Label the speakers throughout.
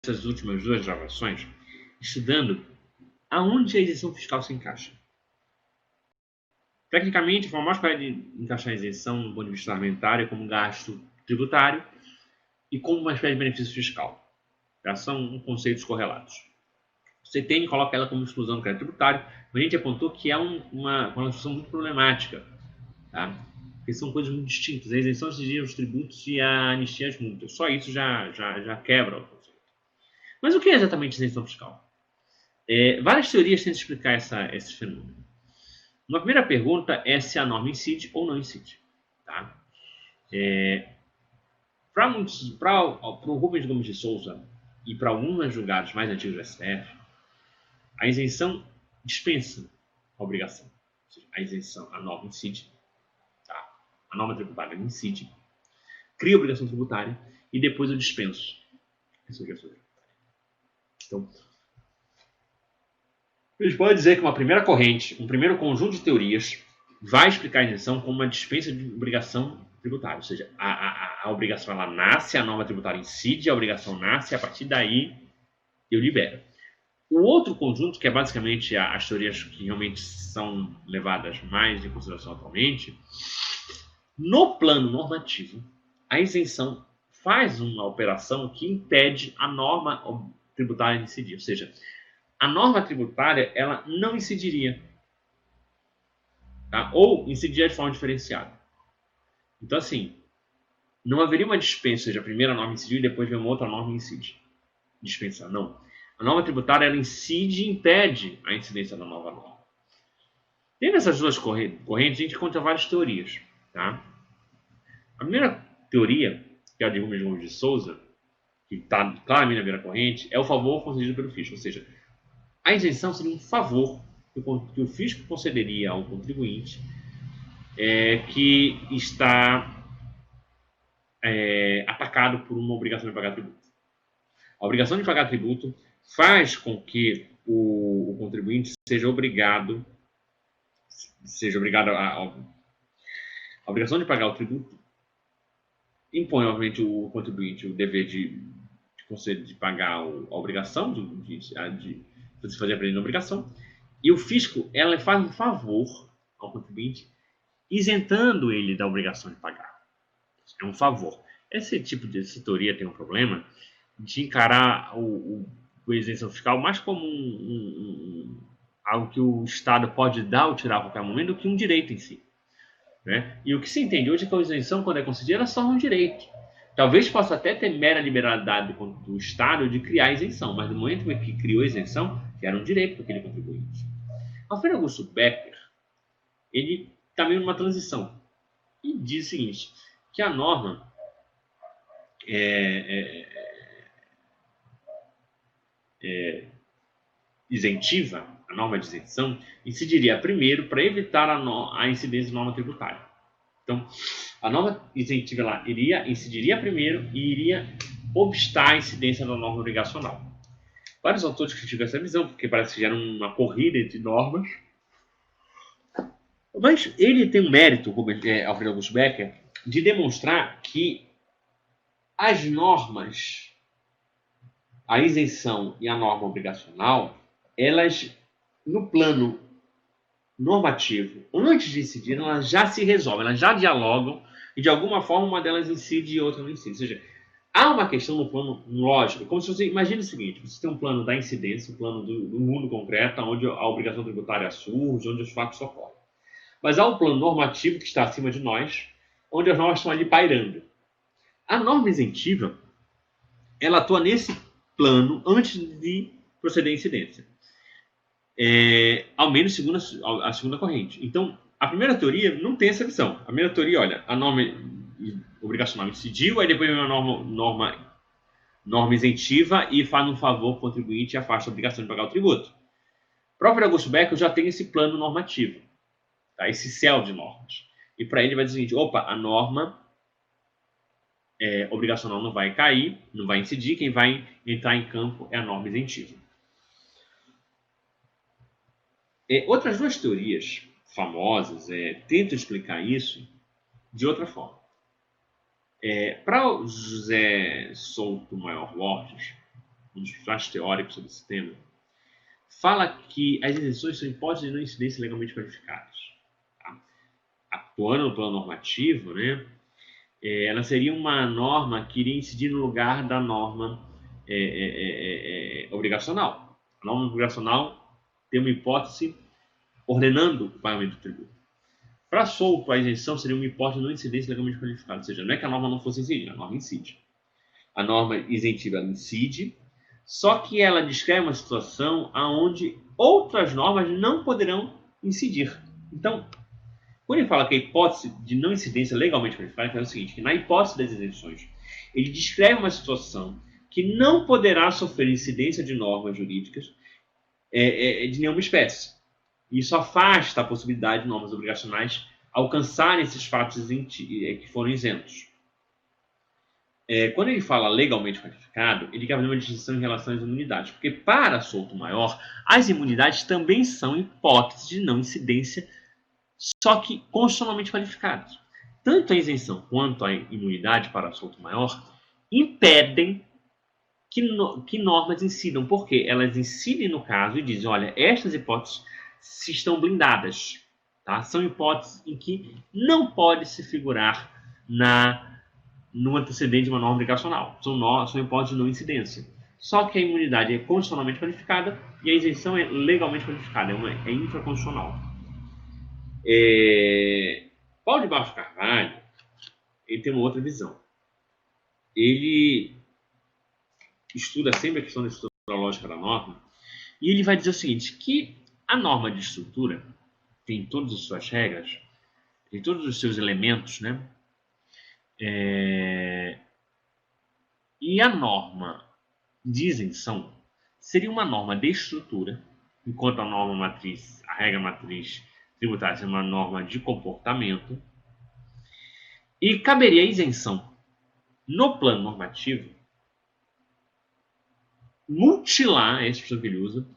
Speaker 1: essas últimas duas gravações estudando aonde a isenção fiscal se encaixa. Tecnicamente, a forma mais correta de encaixar a isenção do ponto de vista orçamentário é como gasto tributário e como uma espécie de benefício fiscal. Já são conceitos correlatos. Você tem e coloca ela como exclusão do crédito tributário, mas a gente apontou que é uma discussão muito problemática, tá? Porque são coisas muito distintas. A isenção exigia os tributos e a anistia as multas. Só isso já quebra o conceito. Mas o que é exatamente isenção fiscal? Várias teorias tentam explicar esse fenômeno. Uma primeira pergunta é se a norma incide ou não incide. Tá? Para o Rubens Gomes de Souza e para alguns julgados mais antigos do STF, a isenção dispensa a obrigação. Ou seja, a isenção, a norma incide, tá? A norma tributária incide, cria a obrigação tributária e depois eu dispenso essa obrigação tributária. Então, a gente pode dizer que uma primeira corrente, um primeiro conjunto de teorias, vai explicar a isenção como uma dispensa de obrigação tributária. Ou seja, a obrigação ela nasce, a norma tributária incide, a obrigação nasce, e a partir daí eu libero. O outro conjunto, que é basicamente as teorias que realmente são levadas mais em consideração atualmente, no plano normativo, a isenção faz uma operação que impede a norma tributária de incidir. Ou seja, a norma tributária ela não incidiria, tá? Ou incidiria de forma diferenciada. Então, assim, não haveria uma dispensa, ou seja, a primeira norma incidiu e depois vem uma outra norma e incide. Dispensar, não. A norma tributária ela incide e impede a incidência da nova norma. Tendo essas duas correntes, a gente encontra várias teorias. Tá? A primeira teoria, que é a de Rubens Gomes de Souza, que está claramente na primeira corrente, é o favor concedido pelo fisco. Ou seja, a isenção seria um favor que o fisco concederia ao contribuinte que está atacado por uma obrigação de pagar tributo. A obrigação de pagar tributo faz com que o contribuinte seja obrigado a obrigação de pagar o tributo impõe, obviamente, o contribuinte o dever de pagar a obrigação de se fazer aprender a obrigação, e o fisco ela faz um favor ao contribuinte isentando ele da obrigação de pagar. É um favor. Esse tipo de teoria tem um problema de encarar a isenção fiscal mais como algo que o Estado pode dar ou tirar a qualquer momento do que um direito em si. Né? E o que se entende hoje é que a isenção, quando é concedida, ela é só um direito. Talvez possa até ter mera liberalidade do Estado de criar a isenção, mas no momento em que criou a isenção, era um direito para aquele contribuinte. Alfredo Augusto Becker, ele está meio numa transição e diz o seguinte, que a norma isentiva, a norma de isenção, incidiria primeiro para evitar a incidência de norma tributária. Então, a norma isentiva ela incidiria primeiro e iria obstar a incidência da norma obrigacional. Vários autores criticam essa visão, porque parece que gera uma corrida entre normas. Mas ele tem um mérito, Alfredo Augusto Becker, de demonstrar que as normas, a isenção e a norma obrigacional, elas, no plano normativo, antes de incidir, elas já se resolvem, elas já dialogam e de alguma forma uma delas incide e outra não incide. Ou seja, há uma questão no plano lógico, como se você imagine o seguinte, você tem um plano da incidência, um plano do mundo concreto, onde a obrigação tributária surge, onde os fatos ocorrem. Mas há um plano normativo que está acima de nós, onde as normas estão ali pairando. A norma isentiva, ela atua nesse plano antes de proceder à incidência. Ao menos segundo a segunda corrente. Então, a primeira teoria não tem essa visão. A primeira teoria, olha, a norma obrigacional incidiu, aí depois vem uma norma isentiva e faz um favor ao contribuinte e afasta a obrigação de pagar o tributo. O próprio Augusto Becker já tem esse plano normativo, tá? Esse céu de normas. E para ele vai dizer o seguinte, opa, a norma obrigacional não vai cair, não vai incidir, quem vai entrar em campo é a norma isentiva. Outras duas teorias famosas tentam explicar isso de outra forma. Para o José Souto Maior Borges, um dos principais teóricos sobre esse tema, fala que as isenções são hipóteses de não incidência legalmente qualificadas. Tá? Atuando no plano normativo, né, ela seria uma norma que iria incidir no lugar da norma obrigacional. A norma obrigacional tem uma hipótese ordenando o pagamento do tributo. Para solto, a isenção seria uma hipótese de não incidência legalmente qualificada, ou seja, não é que a norma não fosse incidir, a norma incide. A norma isentiva incide, só que ela descreve uma situação onde outras normas não poderão incidir. Então, quando ele fala que a hipótese de não incidência legalmente qualificada é o seguinte, que na hipótese das isenções, ele descreve uma situação que não poderá sofrer incidência de normas jurídicas de nenhuma espécie. Isso afasta a possibilidade de normas obrigacionais alcançarem esses fatos que foram isentos. Quando ele fala legalmente qualificado, ele quer fazer uma distinção em relação às imunidades, porque para solto maior, as imunidades também são hipóteses de não incidência, só que constitucionalmente qualificadas. Tanto a isenção quanto a imunidade para solto maior impedem que normas incidam, porque elas incidem no caso e dizem, olha, estas hipóteses estão blindadas, tá? São hipóteses em que não pode se figurar no antecedente de uma norma obrigacional. São hipóteses de não incidência. Só que a imunidade é constitucionalmente qualificada e a isenção é legalmente qualificada, é infraconstitucional. Paulo de Barros Carvalho, ele tem uma outra visão. Ele estuda sempre a questão da estrutura lógica da norma e ele vai dizer o seguinte, que a norma de estrutura tem todas as suas regras, tem todos os seus elementos, né? E a norma de isenção seria uma norma de estrutura, enquanto a norma matriz, a regra matriz tributária seria uma norma de comportamento, e caberia a isenção no plano normativo mutilar, é a expressão que ele usa,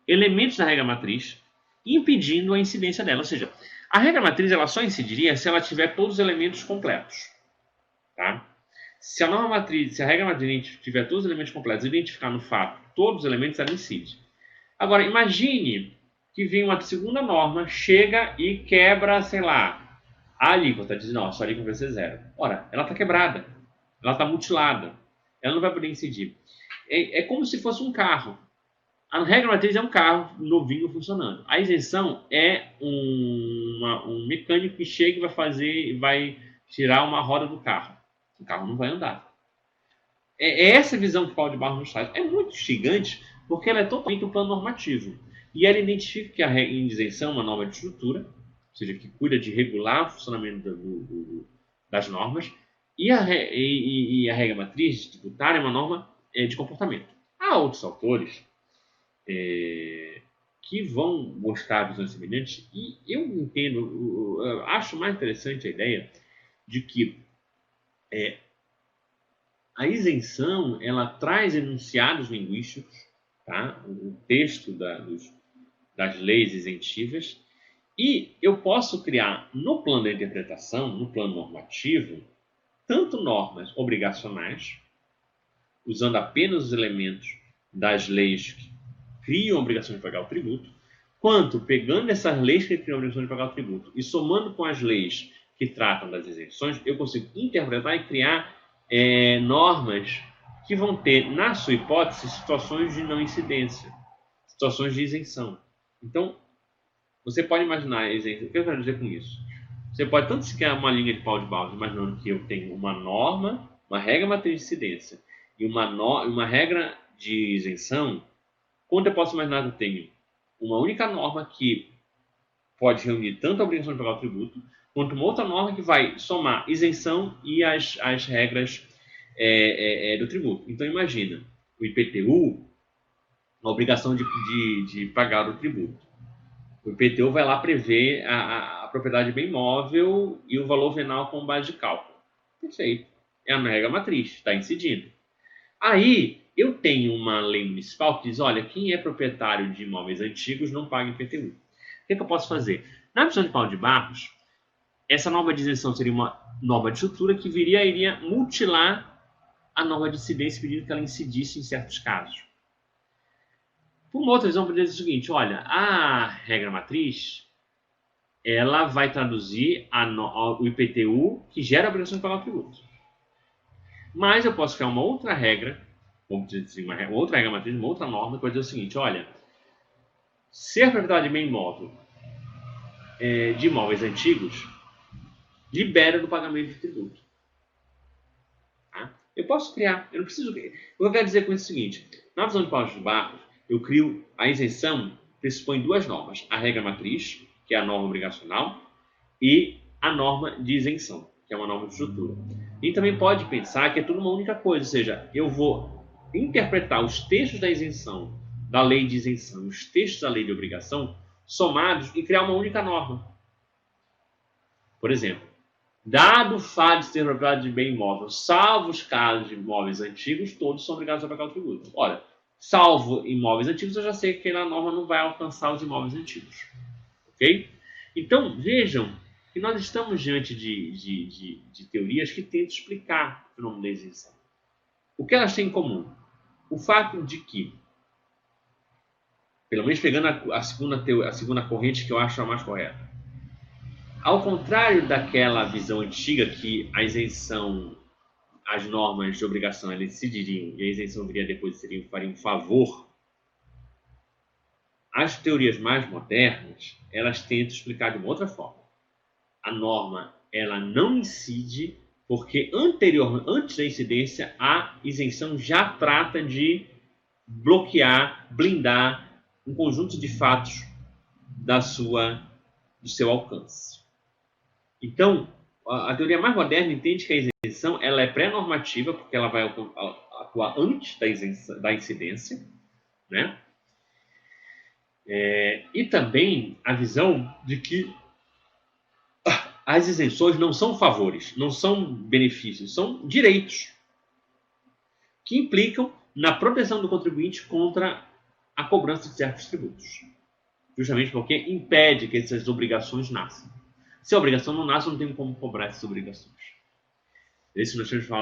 Speaker 1: elementos da regra matriz, impedindo a incidência dela. Ou seja, a regra matriz ela só incidiria se ela tiver todos os elementos completos. Tá? Se a norma matriz, se a regra matriz tiver todos os elementos completos e identificar no fato todos os elementos, ela incide. Agora, imagine que vem uma segunda norma, chega e quebra, sei lá, a alíquota, diz, não, a sua alíquota vai ser zero. Ora, ela está quebrada, ela está mutilada, ela não vai poder incidir. É como se fosse um carro. A regra matriz é um carro novinho funcionando. A isenção é um mecânico que chega e vai tirar uma roda do carro. O carro não vai andar. É essa visão que o Paulo de Barros nos traz. É muito instigante porque ela é totalmente um plano normativo. E ela identifica que a isenção é uma norma de estrutura, ou seja, que cuida de regular o funcionamento das normas, e a regra matriz tributária é uma norma de comportamento. Há outros autores que vão mostrar visões semelhantes, e eu entendo, eu acho mais interessante a ideia de que a isenção ela traz enunciados linguísticos, tá? O texto das leis isentivas, e eu posso criar no plano da interpretação, no plano normativo, tanto normas obrigacionais, usando apenas os elementos das leis que criam a obrigação de pagar o tributo, quanto pegando essas leis que criam a obrigação de pagar o tributo e somando com as leis que tratam das isenções, eu consigo interpretar e criar normas que vão ter, na sua hipótese, situações de não incidência, situações de isenção. Então, você pode imaginar a isenção. O que eu quero dizer com isso? Você pode tanto se criar uma linha de Paulo de Barros, imaginando que eu tenho uma norma, uma regra matriz de incidência e uma regra de isenção, quanto eu posso imaginar que eu tenho uma única norma que pode reunir tanto a obrigação de pagar o tributo, quanto uma outra norma que vai somar isenção e as regras do tributo. Então, imagina, o IPTU, a obrigação de pagar o tributo. O IPTU vai lá prever a propriedade de bem imóvel e o valor venal como base de cálculo. Perfeito. É a regra matriz, está incidindo. Aí, eu tenho uma lei municipal que diz, olha, quem é proprietário de imóveis antigos não paga IPTU. O que eu posso fazer? Na visão de Paulo de Barros, essa norma de isenção seria uma norma de estrutura que iria mutilar a norma de incidência, pedindo que ela incidisse em certos casos. Por uma outra visão, poderia dizer o seguinte: olha, a regra matriz ela vai traduzir o IPTU que gera a obrigação de pagar o tributo. Mas eu posso criar uma outra regra, vamos dizer assim, uma outra regra matriz, uma outra norma, que vai dizer o seguinte: olha, ser proprietário de bem imóvel de imóveis antigos libera do pagamento de tributo. Tá? Eu posso criar, eu não preciso. O que eu quero dizer com isso é o seguinte: na visão de Paulo de Barros, eu crio a isenção, pressupõe duas normas: a regra matriz, que é a norma obrigacional, e a norma de isenção, que é uma norma de estrutura. E também pode pensar que é tudo uma única coisa, ou seja, eu vou interpretar os textos da isenção, da lei de isenção, os textos da lei de obrigação, somados e criar uma única norma. Por exemplo, dado o fato de ser propriedade de bem imóvel, salvo os casos de imóveis antigos, todos são obrigados a pagar o tributo. Olha, salvo imóveis antigos, eu já sei que aquela norma não vai alcançar os imóveis antigos. Ok? Então, vejam que nós estamos diante de teorias que tentam explicar o fenômeno da isenção. O que elas têm em comum? O fato de que, pelo menos pegando a segunda corrente que eu acho a mais correta, ao contrário daquela visão antiga que a isenção, as normas de obrigação elas decidiriam e a isenção viria depois faria um favor, as teorias mais modernas elas tentam explicar de uma outra forma. A norma ela não incide porque antes da incidência a isenção já trata de bloquear, blindar um conjunto de fatos do seu alcance. Então, a teoria mais moderna entende que a isenção ela é pré-normativa porque ela vai atuar antes da incidência, né? E também a visão de que as isenções não são favores, não são benefícios, são direitos que implicam na proteção do contribuinte contra a cobrança de certos tributos. Justamente porque impede que essas obrigações nasçam. Se a obrigação não nasce, não tem como cobrar essas obrigações. Esse nós temos que falar